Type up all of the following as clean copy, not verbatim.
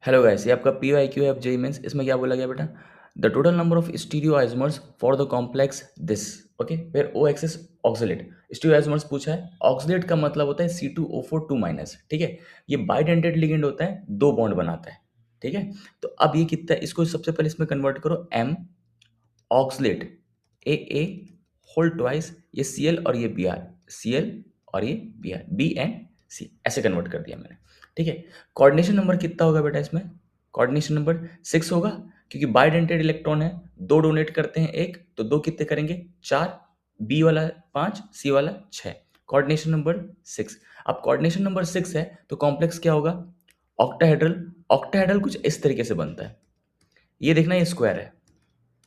Hello guys, ये आपका PYQ है जेईई मेंस। इसमें क्या बोला गया बेटा? The total number of stereo isomers for the complex this. Okay, where OX is oxalate. Stereo isomers पूछा है। ऑक्सिलेट का मतलब होता है C2O4 2 माइनस। ठीक है, ये बाइडेंटेड लिगेंड होता है, दो बॉन्ड बनाता है। ठीक है, तो अब ये कितना है, इसको सबसे पहले इसमें कन्वर्ट करो। M oxalate AA whole twice, ये Cl और ये Br, Cl और ये Br, B एंड C ऐसे कन्वर्ट कर दिया मैंने। ठीक है, कोऑर्डिनेशन नंबर कितना होगा बेटा इसमें? कोऑर्डिनेशन नंबर 6 होगा, क्योंकि बाइडेंटेड इलेक्ट्रॉन है, दो डोनेट करते हैं एक, तो दो कितने करेंगे? 4, B वाला 5, C वाला 6। Coordination number 6। अब कोऑर्डिनेशन नंबर 6 है तो कॉम्प्लेक्स क्या होगा? ऑक्टाहेड्रल। ऑक्टाहेड्रल कुछ इस तरीके से बनता है, ये देखना, ये स्क्वायर है।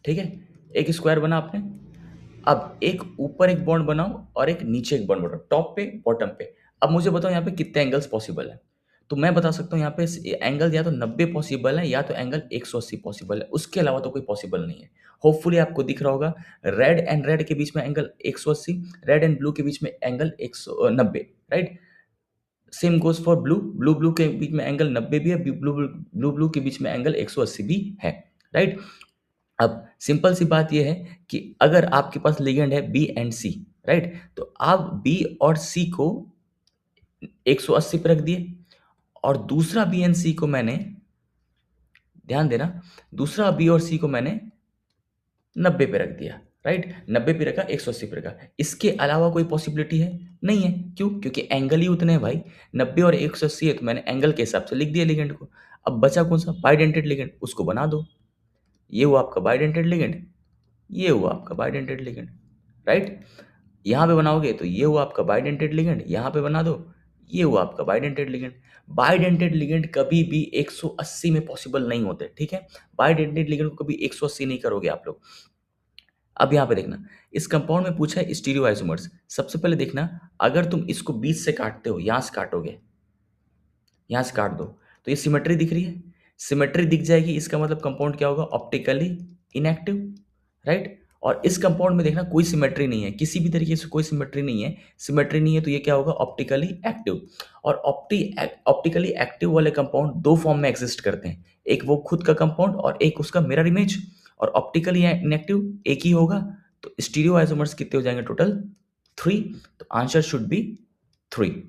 ठीक है, एक स्क्वायर बना आपने। अब एक ऊपर एक बॉन्ड बनाओ और एक नीचे एक बॉन्ड बनाओ, टॉप पे बॉटम पे। अब मुझे बताओ यहाँ पे कितने एंगल्स पॉसिबल है? तो मैं बता सकता हूँ यहाँ पे एंगल या तो 90 पॉसिबल है या तो एंगल 180 पॉसिबल है, उसके अलावा तो कोई पॉसिबल नहीं है। होपफुली आपको दिख रहा होगा, रेड एंड रेड के बीच में एंगल 180, रेड एंड ब्लू के बीच में angle 190, right. Same goes for blue, blue blue के बीच में एंगल 90 भी है, ब्लू ब्लू ब्लू के बीच में एंगल 180 भी है, राइट। अब सिंपल सी बात यह है कि अगर आपके पास लिगेंड है बी एंड सी, राइट, तो आप बी और सी को 180 पे रख दिए और दूसरा बी एंड सी को मैंने, ध्यान देना, दूसरा बी और सी को मैंने 90 पे रख दिया, राइट। 90 पे रखा, 180 पे रखा। इसके अलावा कोई पॉसिबिलिटी है? नहीं है। क्यों? क्योंकि एंगल ही उतने हैं भाई, 90 और 180 है, तो मैंने एंगल के हिसाब से लिख दिया लिगेंड को। अब बचा कौन सा? बाइडेंटेड लिगेंड, उसको बना दो। ये हुआ आपका बाइडेंटेड लिगेंड, ये हुआ आपका बाइडेंटेड लिगेंड, राइट। यहाँ पे बनाओगे तो ये हुआ आपका बाइडेंटेड लिगेंड, यहाँ पे बना दो, ये हुआ आपका बाइडेंटेड लिगेंड। बाइडेंटेड लिगेंड कभी भी 180 में पॉसिबल नहीं होते, ठीक है। बाइडेंटेड लिगेंड को कभी 180 नहीं करोगे आप लोग। अब यहाँ पे देखना, इस कंपाउंड में पूछा है स्टीरियो आइसोमर्स। सबसे पहले देखना, अगर तुम इसको बीच से काटते हो, यहाँ से काटोगे, यहाँ से काट दो, तो ये सिमेट्री दिख रही है। सिमेट्री दिख जाएगी, इसका मतलब कंपाउंड क्या होगा? Optically inactive, right. और इस कंपाउंड में देखना कोई सिमेट्री नहीं है, किसी भी तरीके से कोई सिमेट्री नहीं है। सिमेट्री नहीं है तो ये क्या होगा? Optically active. और ऑप्टिकली एक्टिव वाले कंपाउंड दो फॉर्म में एग्जिस्ट करते हैं, एक वो खुद का कंपाउंड और एक उसका मिरर इमेज। और ऑप्टिकली इनएक्टिव एक ही होगा, तो स्टीरियो आइसोमर्स कितने हो जाएंगे टोटल? 3। तो answer should be 3।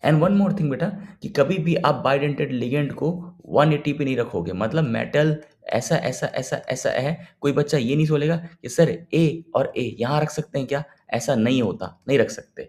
And one more thing बेटा, कि कभी भी आप बाइडेंटेड लिगेंड को 180 पे नहीं रखोगे, मतलब मेटल ऐसा ऐसा ऐसा ऐसा है। कोई बच्चा ये नहीं बोलेगा कि सर ए और ए यहाँ रख सकते हैं क्या? ऐसा नहीं होता, नहीं रख सकते।